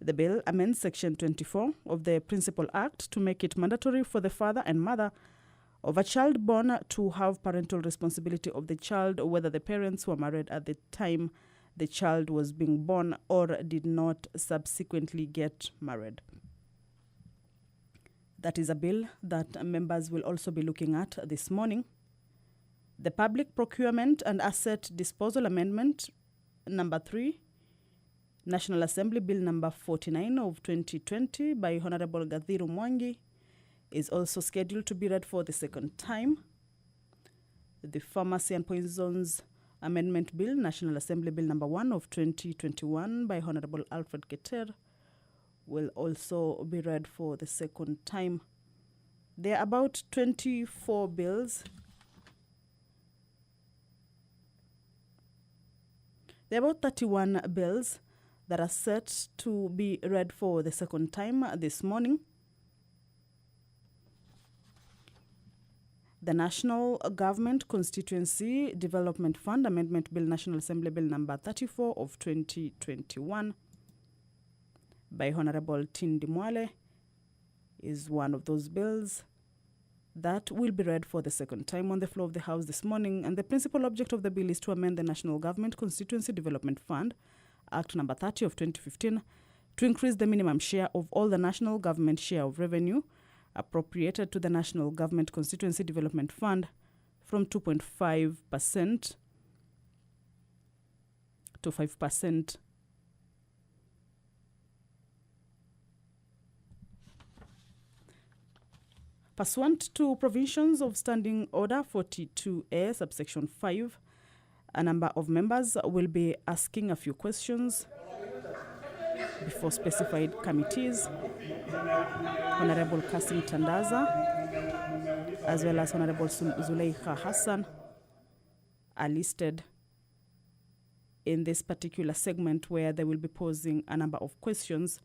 The bill amends Section 24 of the Principal Act to make it mandatory for the father and mother of a child born to have parental responsibility of the child, whether the parents were married at the time the child was being born or did not subsequently get married. That is a bill that members will also be looking at this morning. The Public Procurement and Asset Disposal Amendment number 3, National Assembly Bill number 49 of 2020 by Honorable Gathiru Mwangi, is also scheduled to be read for the second time. The Pharmacy and Poisons Amendment Bill, National Assembly Bill number 1 of 2021 by Honorable Alfred Keter, will also be read for the second time. There are about 24 bills. There are about 31 bills that are set to be read for the second time this morning. The National Government Constituency Development Fund Amendment Bill, National Assembly Bill number 34 of 2021 by Honorable Tindi Mwale, is one of those bills that will be read for the second time on the floor of the House this morning. And the principal object of the bill is to amend the National Government Constituency Development Fund Act number 30 of 2015 to increase the minimum share of all the national government share of revenue appropriated to the National Government Constituency Development Fund from 2.5% to 5%. Pursuant to provisions of Standing Order 42A, subsection 5, a number of members will be asking a few questions before specified committees. Honorable Kasim Tandaza, as well as Honorable Zuleika Hassan, are listed in this particular segment where they will be posing a number of questions.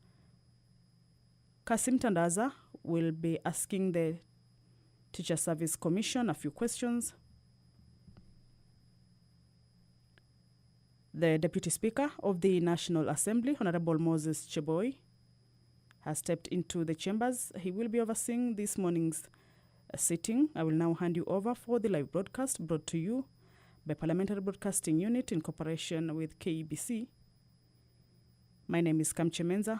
Kasim Tandaza will be asking the Teacher Service Commission a few questions. The Deputy Speaker of the National Assembly, Honorable Moses Cheboy, has stepped into the chambers. He will be overseeing this morning's sitting. I will now hand you over for the live broadcast brought to you by Parliamentary Broadcasting Unit in cooperation with KEBC. My name is Kamche Menza.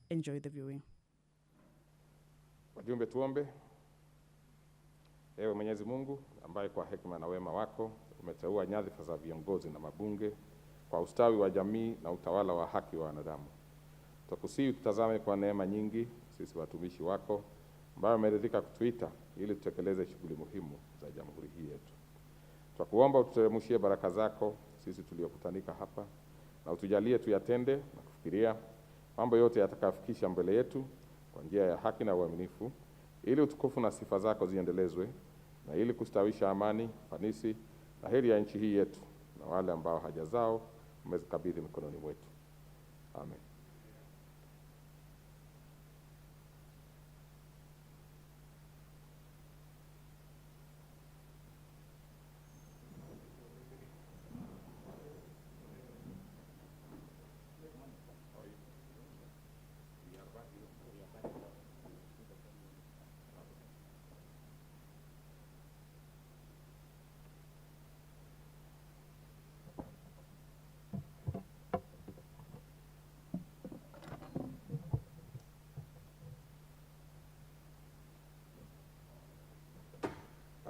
Enjoy the viewing. Wajumbe, tuombe. Ewe Mwenyezi Mungu, ambaye kwa hekima na wema wako umeteua nyadhifa za viongozi na mabunge kwa ustawi wa jamii na utawala wa haki wa wanadamu, tukusihi tutazame kwa neema nyingi sisi watumishi wako ambao umeridhika kutuita ili tutekeleze shughuli muhimu za jamhuri hii yetu. Tunakuomba ututeremshie baraka zako sisi tuliokutanika hapa, na utujalie tuyatende na kufikiria mambo yote yatakayofikisha mbele yetu kwa njia ya haki na uaminifu, ili utukufu na sifa zako ziendelezwe, na ili kustawisha amani, fanisi na heri ya nchi hii yetu na wale ambao haja zao umezikabidhi mikononi mwetu. Amen.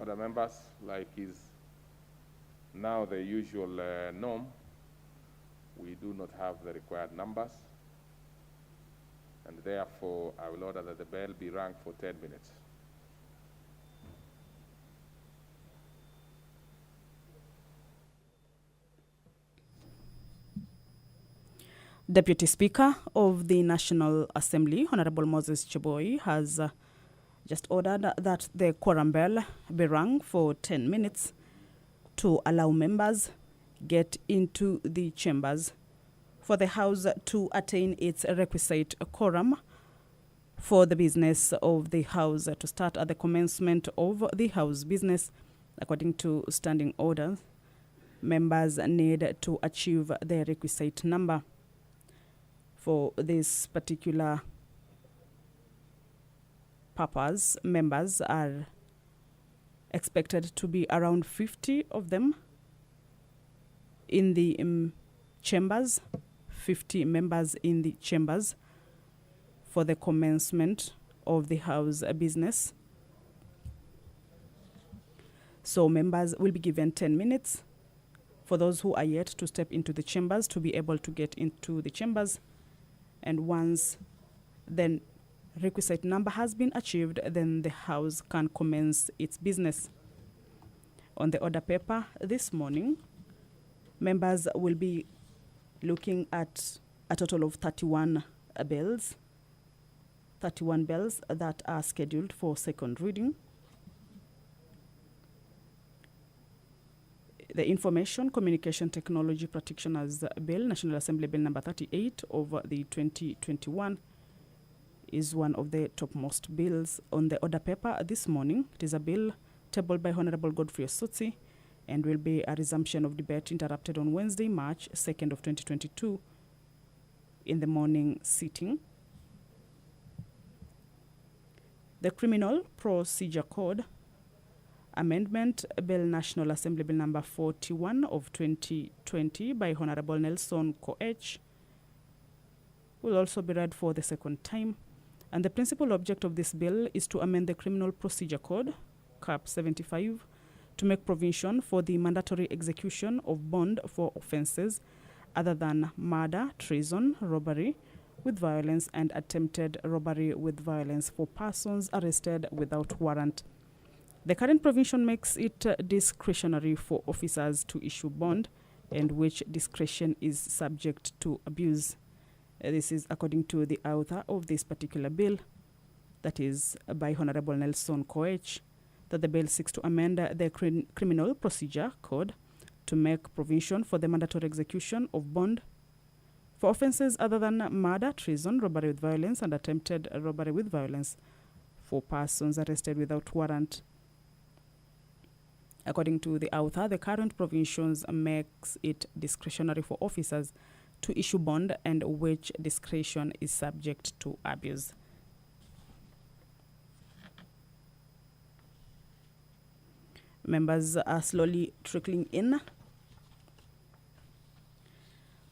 Other members, like is now the usual norm, we do not have the required numbers, and therefore I will order that the bell be rung for 10 minutes. Deputy Speaker of the National Assembly, Honorable Moses Cheboy, has just ordered that the quorum bell be rung for 10 minutes to allow members get into the chambers for the House to attain its requisite quorum for the business of the House to start at the commencement of the House business. According to standing orders, members need to achieve the requisite number. For this particular purpose, members are expected to be around 50 of them in the chambers, 50 members in the chambers for the commencement of the House business. So members will be given 10 minutes for those who are yet to step into the chambers to be able to get into the chambers. And once the requisite number has been achieved, then the House can commence its business. On the order paper this morning, members will be looking at a total of 31 bills that are scheduled for second reading. The Information Communication Technology Practitioners Bill, National Assembly Bill number 38 of the 2021, is one of the topmost bills on the order paper this morning. It is a bill tabled by Honorable Godfrey Osotsi and will be a resumption of debate interrupted on Wednesday, March 2nd of 2022 in the morning sitting. The Criminal Procedure Code Amendment Bill, National Assembly Bill number 41 of 2020 by Honorable Nelson Koech will also be read for the second time. And the principal object of this bill is to amend the Criminal Procedure Code, Cap 75, to make provision for the mandatory execution of bond for offences other than murder, treason, robbery with violence, and attempted robbery with violence for persons arrested without warrant. The current provision makes it discretionary for officers to issue bond, and which discretion is subject to abuse. This is according to the author of this particular bill, that is by Honorable Nelson Koech, that the bill seeks to amend the Criminal Procedure Code to make provision for the mandatory execution of bond for offences other than murder, treason, robbery with violence, and attempted robbery with violence for persons arrested without warrant. According to the author, the current provisions makes it discretionary for officers to issue bond, and which discretion is subject to abuse. Members are slowly trickling in.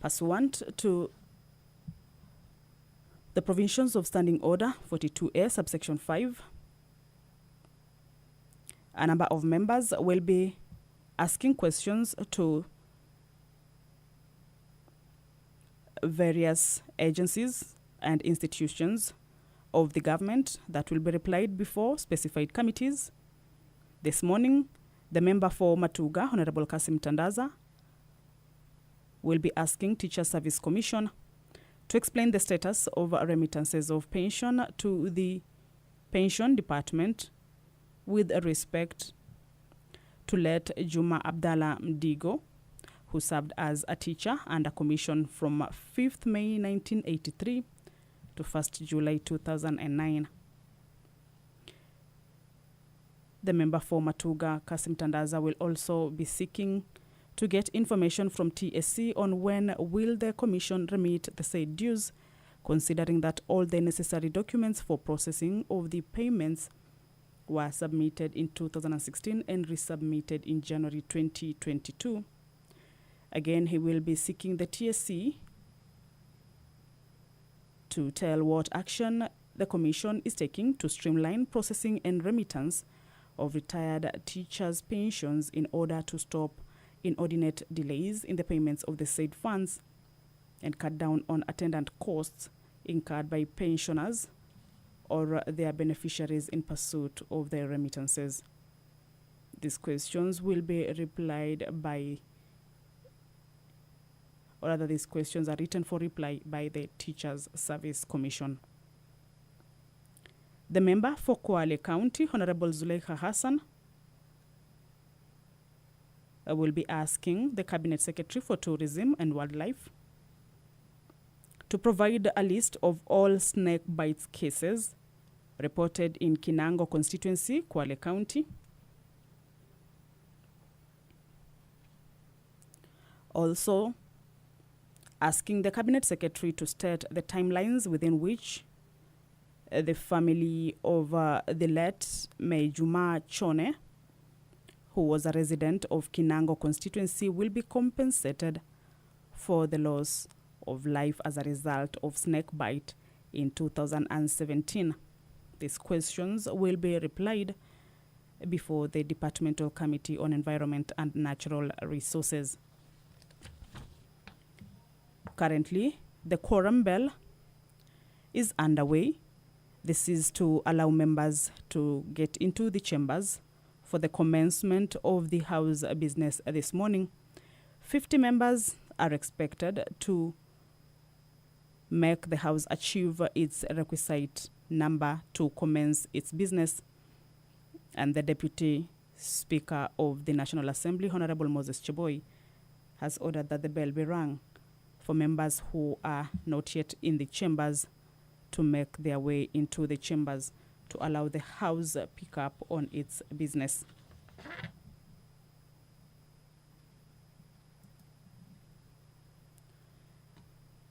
Pursuant to the provisions of Standing Order 42A, subsection 5, a number of members will be asking questions to various agencies and institutions of the government that will be replied before specified committees. This morning, the member for Matuga, Honorable Kasim Tandaza, will be asking Teacher Service Commission to explain the status of remittances of pension to the Pension Department with respect to late Juma Abdallah Mdigo, who served as a teacher under commission from 5th May 1983 to 1st July 2009. The member for Matuga, Kasim Tandaza, will also be seeking to get information from TSC on when will the commission remit the said dues, considering that all the necessary documents for processing of the payments were submitted in 2016 and resubmitted in January 2022. Again, he will be seeking the TSC to tell what action the commission is taking to streamline processing and remittance of retired teachers' pensions in order to stop inordinate delays in the payments of the said funds and cut down on attendant costs incurred by pensioners or their beneficiaries in pursuit of their remittances. These questions will be replied by, or rather these questions are written for reply by the Teachers Service Commission. The member for Kwale County, Honorable Zuleika Hassan, will be asking the Cabinet Secretary for Tourism and Wildlife to provide a list of all snake bites cases reported in Kinango constituency, Kwale County. Also, asking the Cabinet Secretary to state the timelines within which the family of the late May Juma Chone, who was a resident of Kinango constituency, will be compensated for the loss of life as a result of snake bite in 2017. These questions will be replied before the Departmental Committee on Environment and Natural Resources. Currently, the quorum bell is underway. This is to allow members to get into the chambers for the commencement of the House business this morning. 50 members are expected to make the House achieve its requisite number to commence its business. And the Deputy Speaker of the National Assembly, Honorable Moses Cheboy, has ordered that the bell be rung for members who are not yet in the chambers to make their way into the chambers to allow the House pick up on its business.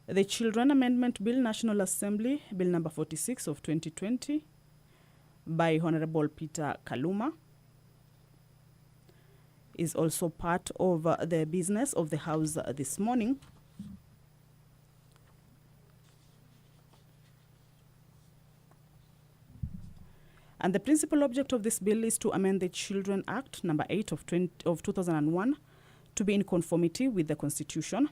The Children Amendment Bill, National Assembly, Bill number 46 of 2020, by Honorable Peter Kaluma, is also part of the business of the House this morning. And the principal object of this bill is to amend the Children Act number 8 of 2001 to be in conformity with the Constitution.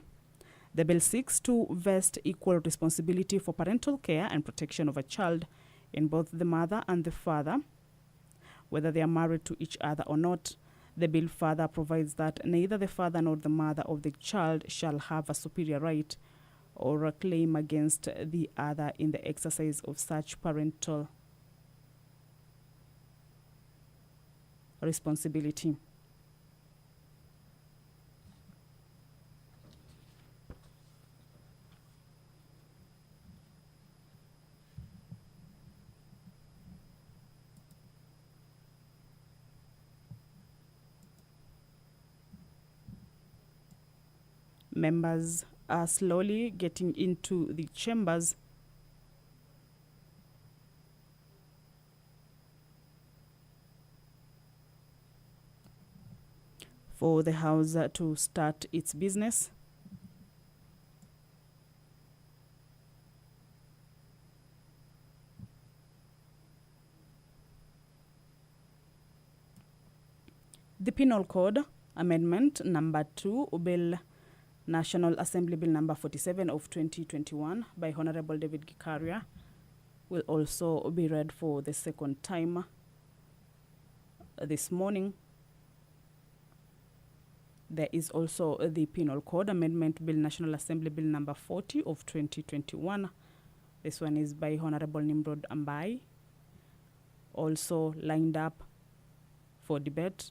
The bill seeks to vest equal responsibility for parental care and protection of a child in both the mother and the father, whether they are married to each other or not. The bill further provides that neither the father nor the mother of the child shall have a superior right or a claim against the other in the exercise of such parental responsibility. Members are slowly getting into the chambers. For the House to start its business. The Penal Code Amendment number 2, Bill National Assembly Bill number 47 of 2021 by Honorable David Gikaria, will also be read for the second time this morning. There is also the Penal Code Amendment Bill, National Assembly Bill number 40 of 2021. This one is by Honorable Nimrod Ambai, also lined up for debate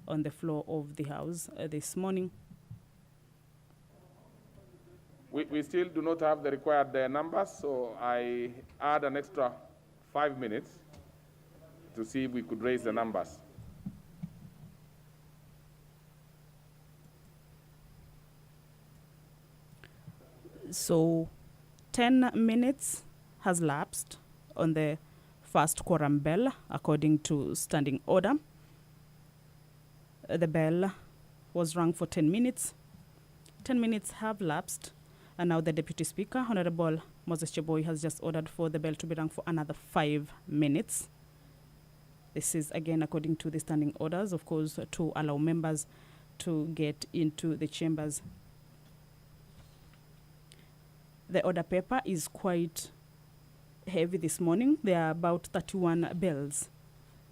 on the floor of the House this morning. We still do not have the required numbers, so I add an extra 5 minutes to see if we could raise the numbers. So 10 minutes has lapsed on the first quorum bell according to standing order. The bell was rung for 10 minutes. 10 minutes have lapsed, and now the Deputy Speaker, Honorable Moses Cheboy, has just ordered for the bell to be rung for another 5 minutes. This is again according to the standing orders, of course, to allow members to get into the chambers. The order paper is quite heavy this morning. There are about 31 bills.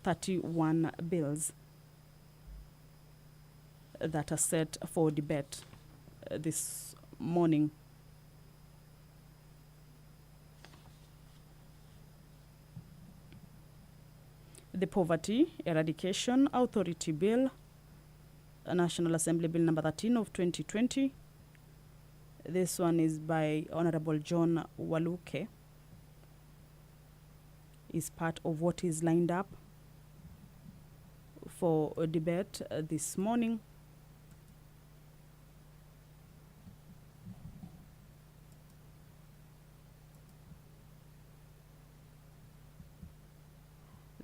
31 bills that are set for debate this morning. The Poverty Eradication Authority Bill, National Assembly Bill number 13 of 2020. This one is by Honorable John Waluke. Is part of what is lined up for a debate this morning.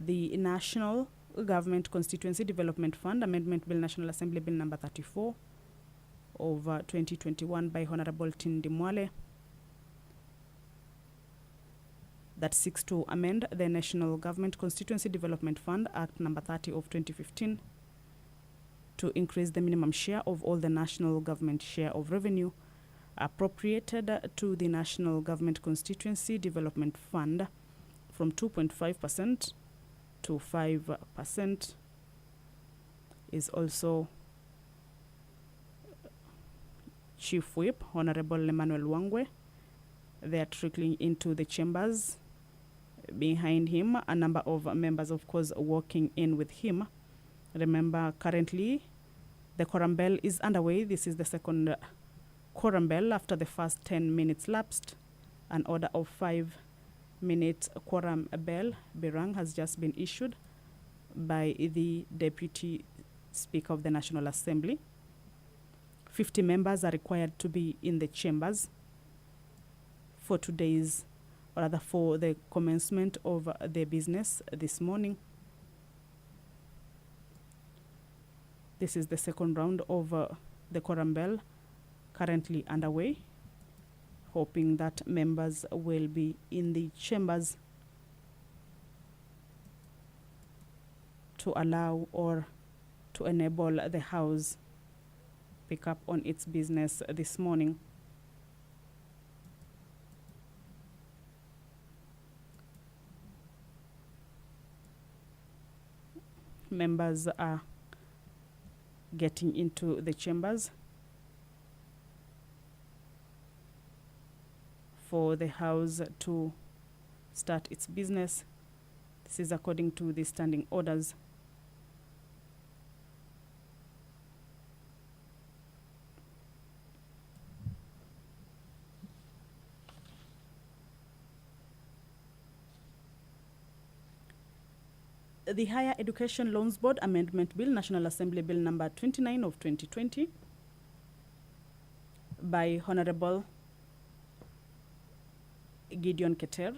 the National Government Constituency Development Fund Amendment Bill, National Assembly Bill number 34 of 2021 by Honorable Tindi Mwale, that seeks to amend the National Government Constituency Development Fund Act number 30 of 2015 to increase the minimum share of all the national government share of revenue appropriated to the National Government Constituency Development Fund from 2.5% to 5%. Is also Chief Whip, Honorable Emmanuel Wangwe. They are trickling into the chambers. Behind him, a number of members, of course, walking in with him. Remember, currently, the quorum bell is underway. This is the second quorum bell after the first 10 minutes lapsed. An order of 5-minute quorum bell be rung has just been issued by the Deputy Speaker of the National Assembly. 50 members are required to be in the chambers for today's, or rather for the commencement of the business this morning. This is the second round of the quorum bell currently underway, hoping that members will be in the chambers to allow or to enable the House pick up on its business this morning. Members are getting into the chambers for the House to start its business. This is according to the standing orders. The Higher Education Loans Board Amendment Bill, National Assembly Bill number 29 of 2020 by Honorable Gideon Keter,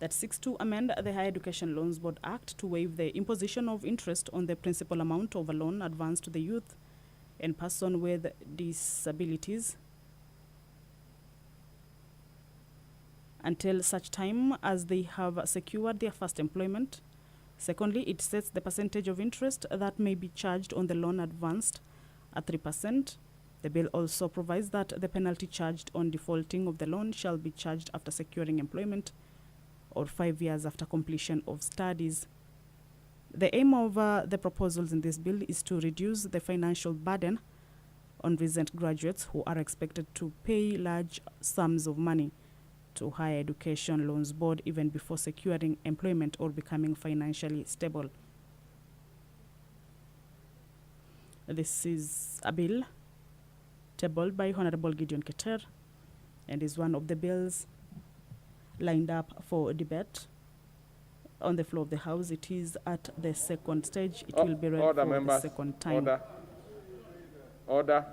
that seeks to amend the Higher Education Loans Board Act to waive the imposition of interest on the principal amount of a loan advanced to the youth and person with disabilities until such time as they have secured their first employment. Secondly, it sets the percentage of interest that may be charged on the loan advanced at 3%. The bill also provides that the penalty charged on defaulting of the loan shall be charged after securing employment or 5 years after completion of studies. The aim of the proposals in this bill is to reduce the financial burden on recent graduates who are expected to pay large sums of money to Higher Education Loans Board even before securing employment or becoming financially stable. This is a bill tabled by Honorable Gideon Keter and is one of the bills lined up for debate on the floor of the House. It is at the second stage. It will be read order, for members. the second time. Order. Order.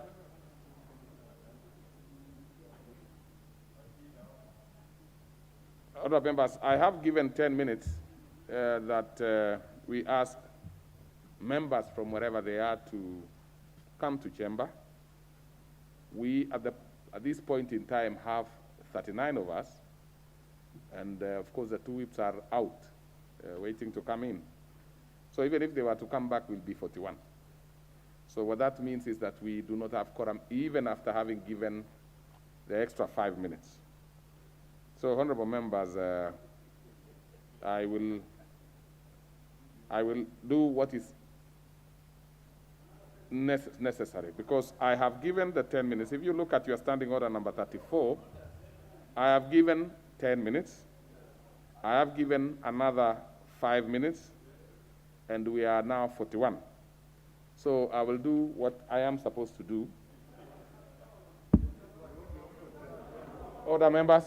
Order, members. I have given 10 minutes that we ask members from wherever they are to come to chamber. We, at this point in time, have 39 of us, and of course the two whips are out, waiting to come in. So even if they were to come back, we'll be 41. So what that means is that we do not have quorum even after having given the extra 5 minutes. So, honorable members, I will do what is necessary, because I have given the 10 minutes. If you look at your standing order number 34, I have given 10 minutes. I have given another 5 minutes, and we are now 41. So I will do what I am supposed to do. Order, members,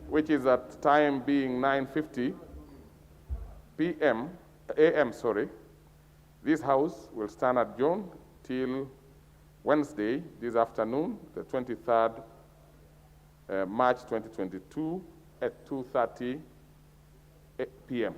which is at time being 9:50 a.m. This House will stand adjourned till Wednesday, this afternoon, the 23rd March 2022 at 2:30 p.m.